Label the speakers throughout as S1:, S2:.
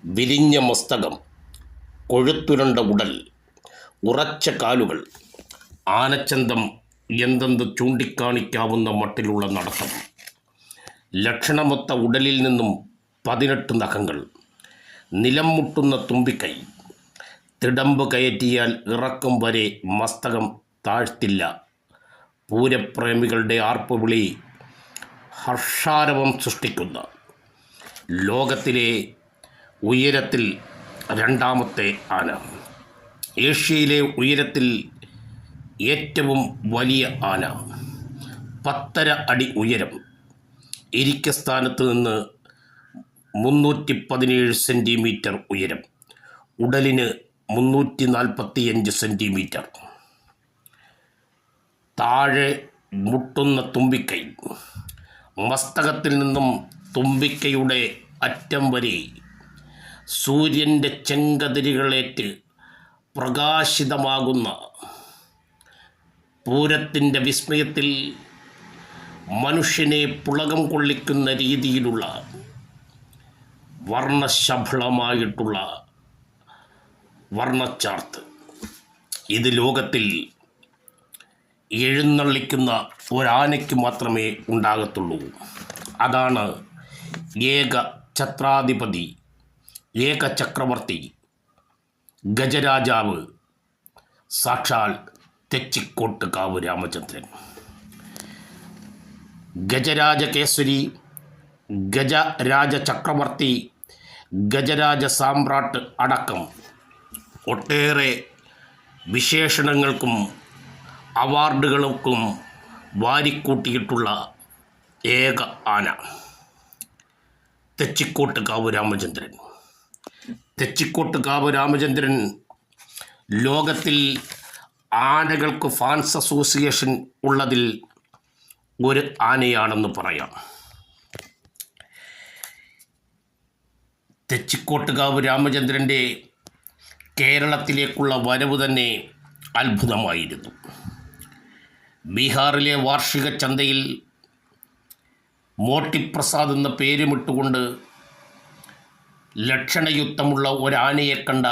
S1: വിരിഞ്ഞ മസ്തകം, കൊഴുത്തുരുണ്ട ഉടൽ, ഉറച്ച കാലുകൾ, ആനച്ചന്തം എന്തെന്ന് ചൂണ്ടിക്കാണിക്കാവുന്ന മട്ടിലുള്ള നടത്തം, ലക്ഷണമൊത്ത ഉടലിൽ നിന്നും 18 നഖങ്ങൾ, നിലം മുട്ടുന്ന തുമ്പിക്കൈ, തിടമ്പ് കയറ്റിയാൽ ഇറക്കും വരെ മസ്തകം താഴ്ത്തില്ല. പൂരപ്രേമികളുടെ ആർപ്പുവിളി ഹർഷാരവം സൃഷ്ടിക്കുന്ന ലോകത്തിലെ ഉയരത്തിൽ 2ാമത്തെ ആന, ഏഷ്യയിലെ ഉയരത്തിൽ ഏറ്റവും വലിയ ആന, 10.5 അടി ഉയരം, ഇരിക്കസ്ഥാനത്ത് നിന്ന് 317 സെൻറ്റിമീറ്റർ ഉയരം, ഉടലിന് 345 സെൻറ്റിമീറ്റർ, താഴെ മുട്ടുന്ന തുമ്പിക്കൈ, മസ്തകത്തിൽ നിന്നും തുമ്പിക്കൈയുടെ അറ്റം വരെ സൂര്യൻ്റെ ചെങ്കതിരുകളേറ്റ് പ്രകാശിതമാകുന്ന പൂരത്തിൻ്റെ വിസ്മയത്തിൽ മനുഷ്യനെ പുളകം കൊള്ളിക്കുന്ന രീതിയിലുള്ള വർണ്ണശബളമായിട്ടുള്ള വർണ്ണച്ചാർത്ത്. ഇത് ലോകത്തിൽ എഴുന്നള്ളിക്കുന്ന ഒരാനയ്ക്ക് മാത്രമേ ഉണ്ടാകത്തുള്ളൂ. അതാണ് ഏക ഛത്രാധിപതി, ഏക ചക്രവർത്തി, ഗജരാജാവ്, സാക്ഷാൽ തെച്ചിക്കോട്ടുകാവ് രാമചന്ദ്രൻ. ഗജരാജകേസരി, ഗജരാജ ചക്രവർത്തി, ഗജരാജ സാമ്രാട്ട് അടക്കം ഒട്ടേറെ വിശേഷണങ്ങൾക്കും അവാർഡുകൾക്കും വാരിക്കൂട്ടിയിട്ടുള്ള ഏക ആന തെച്ചിക്കോട്ടുകാവ് രാമചന്ദ്രൻ. തെച്ചിക്കോട്ടുകാവ് രാമചന്ദ്രൻ ലോകത്തിൽ ആനകൾക്ക് ഫാൻസ് അസോസിയേഷൻ ഉള്ളതിൽ ഒരു ആനയാണെന്ന് പറയാം. തെച്ചിക്കോട്ടുകാവ് രാമചന്ദ്രൻ്റെ കേരളത്തിലേക്കുള്ള വരവ് തന്നെ അത്ഭുതമായിരുന്നു. ബീഹാറിലെ വാർഷിക ചന്തയിൽ മോട്ടിപ്രസാദ് എന്ന പേരുമിട്ടുകൊണ്ട് ലക്ഷണയുക്തമുള്ള ഒരാനയെ കണ്ട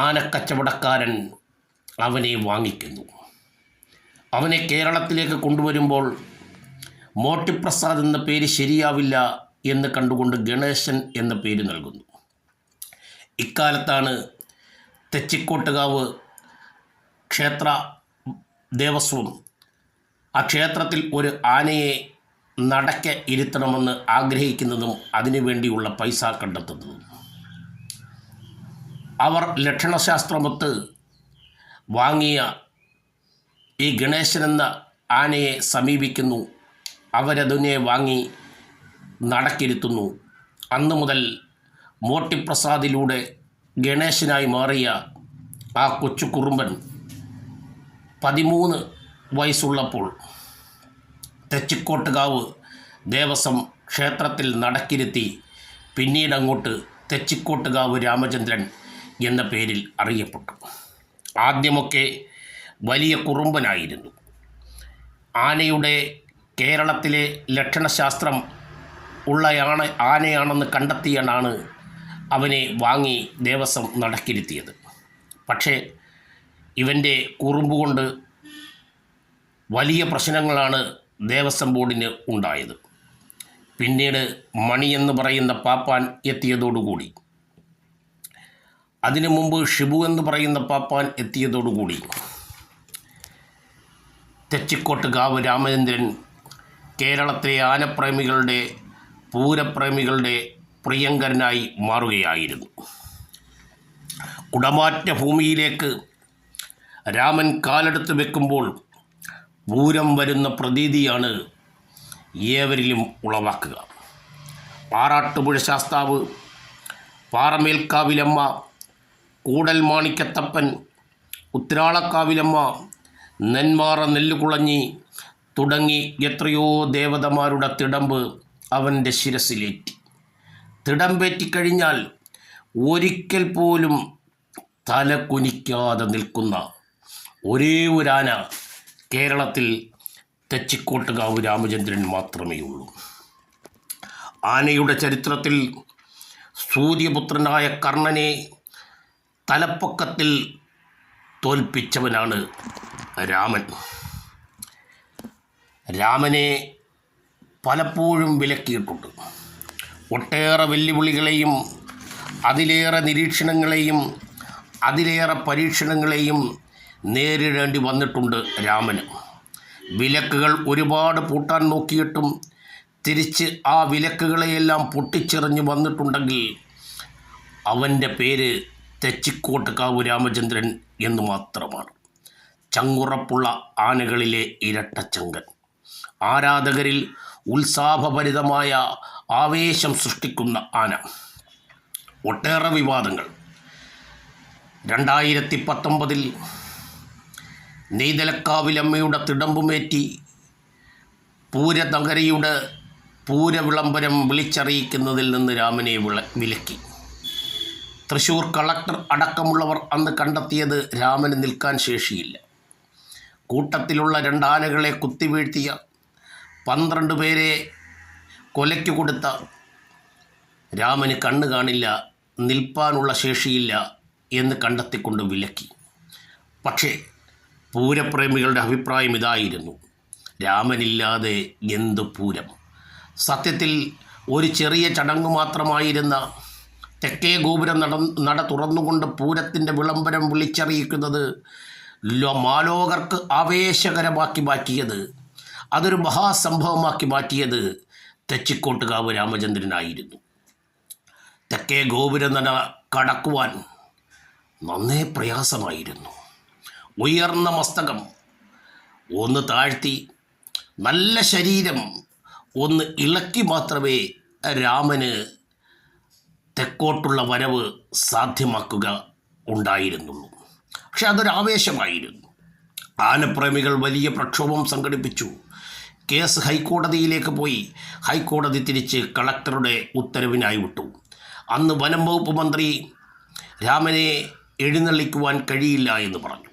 S1: ആനക്കച്ചവടക്കാരൻ അവനെ വാങ്ങിക്കുന്നു. അവനെ കേരളത്തിലേക്ക് കൊണ്ടുവരുമ്പോൾ മോട്ടിപ്രസാദ് എന്ന പേര് ശരിയാവില്ല എന്ന് കണ്ടുകൊണ്ട് ഗണേശൻ എന്ന പേര് നൽകുന്നു. ഇക്കാലത്താണ് തെച്ചിക്കോട്ടുകാവ് ക്ഷേത്ര ദേവസ്വം ആ ക്ഷേത്രത്തിൽ ഒരു ആനയെ നടക്ക് ഇരുത്തണമെന്ന് ആഗ്രഹിക്കുന്നതും അതിനുവേണ്ടിയുള്ള പൈസ കണ്ടെത്തുന്നതും. അവർ ലക്ഷണശാസ്ത്രമൊത്ത് വാങ്ങിയ ഈ ഗണേശൻ എന്ന ആനയെ സമീപിക്കുന്നു. അവരതിനെ വാങ്ങി നടക്കിരുത്തുന്നു. അന്നു മുതൽ മോട്ടിപ്രസാദിലൂടെ ഗണേശനായി മാറിയ ആ കൊച്ചു കുറുമ്പൻ 13 വയസ്സുള്ളപ്പോൾ തെച്ചിക്കോട്ടുകാവ് ദേവസ്വം ക്ഷേത്രത്തിൽ നടക്കിരുത്തി. പിന്നീടങ്ങോട്ട് തെച്ചിക്കോട്ടുകാവ് രാമചന്ദ്രൻ എന്ന പേരിൽ അറിയപ്പെട്ടു. ആദ്യമൊക്കെ വലിയ കുറുമ്പനായിരുന്നു. ആനയുടെ കേരളത്തിലെ ലക്ഷണശാസ്ത്രം ഉള്ള ആനയാണെന്ന് കണ്ടെത്തിയാണ് അവനെ വാങ്ങി ദേവസ്വം നടക്കിരുത്തിയത്. പക്ഷേ ഇവൻ്റെ കുറുമ്പ് കൊണ്ട് വലിയ പ്രശ്നങ്ങളാണ് ദേവസ്വം ബോർഡിന് ഉണ്ടായത്. പിന്നീട് മണി എന്ന് പറയുന്ന പാപ്പാൻ എത്തിയതോടുകൂടി, അതിനു മുമ്പ് ഷിബു എന്ന് പറയുന്ന പാപ്പാൻ എത്തിയതോടുകൂടി തെച്ചിക്കോട്ടുകാവ് രാമചന്ദ്രൻ കേരളത്തിലെ ആനപ്രേമികളുടെ പൂരപ്രേമികളുടെ പ്രിയങ്കരനായി മാറുകയായിരുന്നു. കുടമാറ്റ ഭൂമിയിലേക്ക് രാമൻ കാലെടുത്ത് വെക്കുമ്പോൾ പൂരം വരുന്ന പ്രതീതിയാണ് ഏവരിലും ഉളവാക്കുക. ആറാട്ടുപുഴ ശാസ്താവ്, പാറമേൽക്കാവിലമ്മ, കൂടൽ മാണിക്കത്തപ്പൻ, ഉത്രാളക്കാവിലമ്മ, നെന്മാറ നെല്ലുകുളഞ്ഞി തുടങ്ങി എത്രയോ ദേവതമാരുടെ തിടമ്പ് അവൻ്റെ ശിരസിലേറ്റി. തിടമ്പേറ്റിക്കഴിഞ്ഞാൽ ഒരിക്കൽ പോലും തല കുനിക്കാതെ നിൽക്കുന്ന ഒരേ ഒരാന കേരളത്തിൽ തെച്ചിക്കോട്ടുകാവ് രാമചന്ദ്രൻ മാത്രമേ ഉള്ളൂ. ആനയുടെ ചരിത്രത്തിൽ സൂര്യപുത്രനായ കർണനെ തലപ്പൊക്കത്തിൽ തോൽപ്പിച്ചവനാണ് രാമൻ. രാമനെ പലപ്പോഴും വിലക്കിയിട്ടുണ്ട്. ഒട്ടേറെ വെല്ലുവിളികളെയും അതിലേറെ നിരീക്ഷണങ്ങളെയും അതിലേറെ പരീക്ഷണങ്ങളെയും നേരിടേണ്ടി വന്നിട്ടുണ്ട് രാമന്. വിലക്കുകൾ ഒരുപാട് പൂട്ടാൻ നോക്കിയിട്ടും തിരിച്ച് ആ വിലക്കുകളെയെല്ലാം പൊട്ടിച്ചെറിഞ്ഞ് വന്നിട്ടുണ്ടെങ്കിൽ അവൻ്റെ പേര് തെച്ചിക്കോട്ടുകാവ് രാമചന്ദ്രൻ എന്ന് മാത്രമാണ്. ചങ്കുറപ്പുള്ള ആനകളിലെ ഇരട്ടച്ചങ്കൻ, ആരാധകരിൽ ഉത്സാഹഭരിതമായ ആവേശം സൃഷ്ടിക്കുന്ന ആന. ഒട്ടേറെ വിവാദങ്ങൾ. 2019 നെയ്തലക്കാവിലമ്മയുടെ തിടമ്പുമേറ്റി പൂരനഗരിയുടെ പൂരവിളംബരം വിളിച്ചറിയിക്കുന്നതിൽ നിന്ന് രാമനെ വിലക്കി. തൃശ്ശൂർ കളക്ടർ അടക്കമുള്ളവർ അന്ന് കണ്ടെത്തിയത് രാമന് നിൽക്കാൻ ശേഷിയില്ല. കൂട്ടത്തിലുള്ള 2 ആനകളെ കുത്തിവീഴ്ത്തിയ, 12 പേരെ കൊലയ്ക്ക് കൊടുത്ത രാമന് കണ്ണ് കാണില്ല, നിൽപ്പാനുള്ള ശേഷിയില്ല എന്ന് കണ്ടെത്തിക്കൊണ്ട് വിലക്കി. പക്ഷേ പൂരപ്രേമികളുടെ അഭിപ്രായം ഇതായിരുന്നു: രാമനില്ലാതെ എന്ത് പൂരം. സത്യത്തിൽ ഒരു ചെറിയ ചടങ്ങ് മാത്രമായിരുന്ന തെക്കേ ഗോപുരം നട തുറന്നുകൊണ്ട് പൂരത്തിൻ്റെ വിളംബരം വിളിച്ചറിയിക്കുന്നത് മാലോകർക്ക് ആവേശകരമാക്കി മാറ്റിയത്, അതൊരു മഹാസംഭവമാക്കി മാറ്റിയത് തെച്ചിക്കോട്ടുകാവ് രാമചന്ദ്രനായിരുന്നു. തെക്കേ ഗോപുരം നട കടക്കുവാൻ നന്നേ പ്രയാസമായിരുന്നു. ഉയർന്ന മസ്തകം ഒന്ന് താഴ്ത്തി നല്ല ശരീരം ഒന്ന് ഇളക്കി മാത്രമേ രാമന് തെക്കോട്ടുള്ള വരവ് സാധ്യമാക്കുക ഉണ്ടായിരുന്നുള്ളൂ. പക്ഷെ അതൊരാവേശമായിരുന്നു. ആനപ്രേമികൾ വലിയ പ്രക്ഷോഭം സംഘടിപ്പിച്ചു. കേസ് ഹൈക്കോടതിയിലേക്ക് പോയി. ഹൈക്കോടതി തിരിച്ച് കളക്ടറുടെ ഉത്തരവിനായി വിട്ടു. അന്ന് വനം വകുപ്പ് മന്ത്രി രാമനെ എഴുന്നള്ളിക്കുവാൻ കഴിയില്ല എന്ന് പറഞ്ഞു.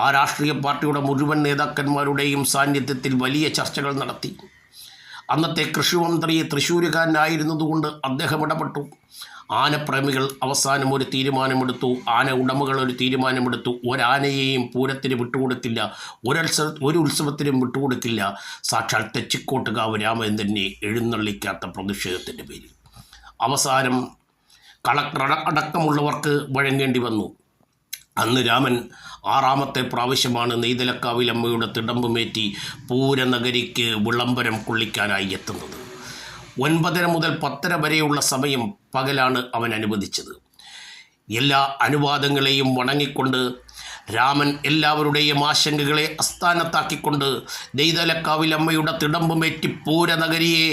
S1: ആ രാഷ്ട്രീയ പാർട്ടിയുടെ മുഴുവൻ നേതാക്കന്മാരുടെയും സാന്നിധ്യത്തിൽ വലിയ ചർച്ചകൾ നടത്തി. അന്നത്തെ കൃഷിമന്ത്രി തൃശ്ശൂരുകാരനായിരുന്നതുകൊണ്ട് അദ്ദേഹം ഇടപെട്ടു. ആനപ്രേമികൾ അവസാനം ഒരു തീരുമാനമെടുത്തു. ആന ഉടമകൾ ഒരു തീരുമാനമെടുത്തു: ഒരാനയെയും പൂരത്തിന് വിട്ടുകൊടുക്കില്ല, ഒരു ഉത്സവത്തിനും വിട്ടുകൊടുക്കില്ല, സാക്ഷാൽ തെച്ചിക്കോട്ടുകാവ് രാമചന്ദ്രനെ എഴുന്നള്ളിക്കാത്ത പ്രതിഷേധത്തിൻ്റെ പേരിൽ. അവസാനം കളക്ടർ അടക്കമുള്ളവർക്ക് വഴങ്ങേണ്ടി വന്നു. അന്ന് രാമൻ 6ാമത്തെ പ്രാവശ്യമാണ് നെയ്തലക്കാവിലമ്മയുടെ തിടമ്പുമേറ്റി പൂരനഗരിക്ക് വിളംബരം കൊള്ളിക്കാനായി എത്തുന്നത്. 9:30 മുതൽ 10:30 വരെയുള്ള സമയം പകലാണ് അവൻ അനുവദിച്ചത്. എല്ലാ അനുവാദങ്ങളെയും വണങ്ങിക്കൊണ്ട് രാമൻ എല്ലാവരുടെയും ആശങ്കകളെ അസ്ഥാനത്താക്കിക്കൊണ്ട് നെയ്തലക്കാവിലമ്മയുടെ തിടമ്പുമേറ്റി പൂരനഗരിയെ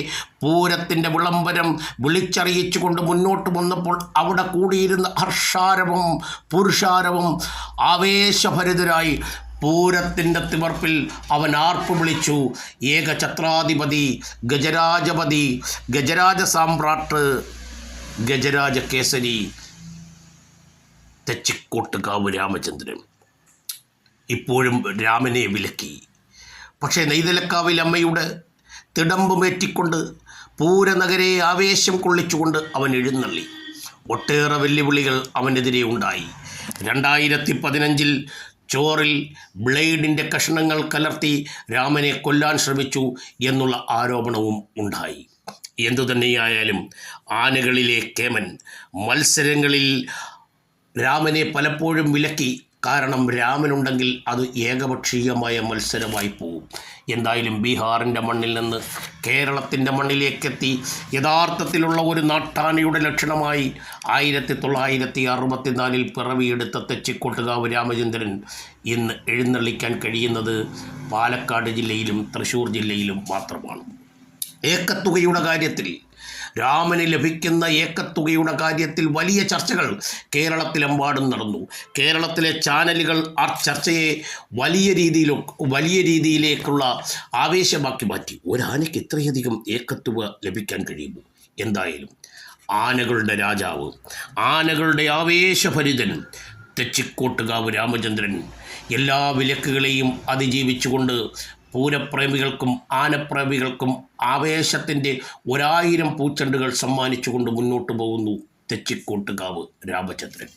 S1: പൂരത്തിൻ്റെ വിളംബരം വിളിച്ചറിയിച്ചുകൊണ്ട് മുന്നോട്ട് വന്നപ്പോൾ അവിടെ കൂടിയിരുന്ന ഹർഷാരവും പുരുഷാരവും ആവേശഭരിതരായി പൂരത്തിൻ്റെ തിമർപ്പിൽ അവൻ ആർപ്പ് വിളിച്ചു: ഏകഛത്രാധിപതി, ഗജരാജപതി, ഗജരാജ സാമ്രാട്ട്, ഗജരാജ കേസരി തെച്ചിക്കോട്ടുകാവ് രാമചന്ദ്രൻ. ഇപ്പോഴും രാമനെ വിലക്കി. പക്ഷേ നെയ്തലക്കാവിലമ്മയുടെ തിടമ്പുമേറ്റിക്കൊണ്ട് പൂരനഗരെ ആവേശം കൊള്ളിച്ചുകൊണ്ട് അവൻ എഴുന്നള്ളി. ഒട്ടേറെ വെല്ലുവിളികൾ അവനെതിരെ ഉണ്ടായി. 2015 ചോറിൽ ബ്ലേഡിൻ്റെ കഷ്ണങ്ങൾ കലർത്തി രാമനെ കൊല്ലാൻ ശ്രമിച്ചു എന്നുള്ള ആരോപണവും ഉണ്ടായി. എന്തുതന്നെയായാലും ആനകളിലെ കേമൻ മത്സരങ്ങളിൽ രാമനെ പലപ്പോഴും വിലക്കി. കാരണം രാമനുണ്ടെങ്കിൽ അത് ഏകപക്ഷീയമായ മത്സരമായി പോവും. എന്തായാലും ബീഹാറിൻ്റെ മണ്ണിൽ നിന്ന് കേരളത്തിൻ്റെ മണ്ണിലേക്കെത്തി യഥാർത്ഥത്തിലുള്ള ഒരു നാട്ടാനയുടെ ലക്ഷണമായി 1964 പിറവിയെടുത്ത തെച്ചിക്കോട്ടുകാവ് രാമചന്ദ്രൻ ഇന്ന് എഴുന്നള്ളിക്കാൻ കഴിയുന്നത് പാലക്കാട് ജില്ലയിലും തൃശ്ശൂർ ജില്ലയിലും മാത്രമാണ്. ഏക്കത്തുകയുടെ കാര്യത്തിൽ, രാമന് ലഭിക്കുന്ന ഏക്കത്തുകയുടെ കാര്യത്തിൽ വലിയ ചർച്ചകൾ കേരളത്തിലെമ്പാടും നടന്നു. കേരളത്തിലെ ചാനലുകൾ ആ ചർച്ചയെ വലിയ രീതിയിലേക്കുള്ള ആവേശമാക്കി മാറ്റി. ഒരാനയ്ക്ക് ഇത്രയധികം ഏക്കത്തുക ലഭിക്കാൻ കഴിയുമോ? എന്തായാലും ആനകളുടെ രാജാവ്, ആനകളുടെ ആവേശഭരിതൻ തെച്ചിക്കോട്ടുകാവ് രാമചന്ദ്രൻ എല്ലാ വിലക്കുകളെയും അതിജീവിച്ചുകൊണ്ട് പൂരപ്രേമികൾക്കും ആനപ്രേമികൾക്കും ആവേശത്തിൻ്റെ 1000 പൂച്ചെണ്ടുകൾ സമ്മാനിച്ചുകൊണ്ട് മുന്നോട്ട് പോകുന്നു. തെച്ചിക്കോട്ടുകാവ് രാമചന്ദ്രൻ.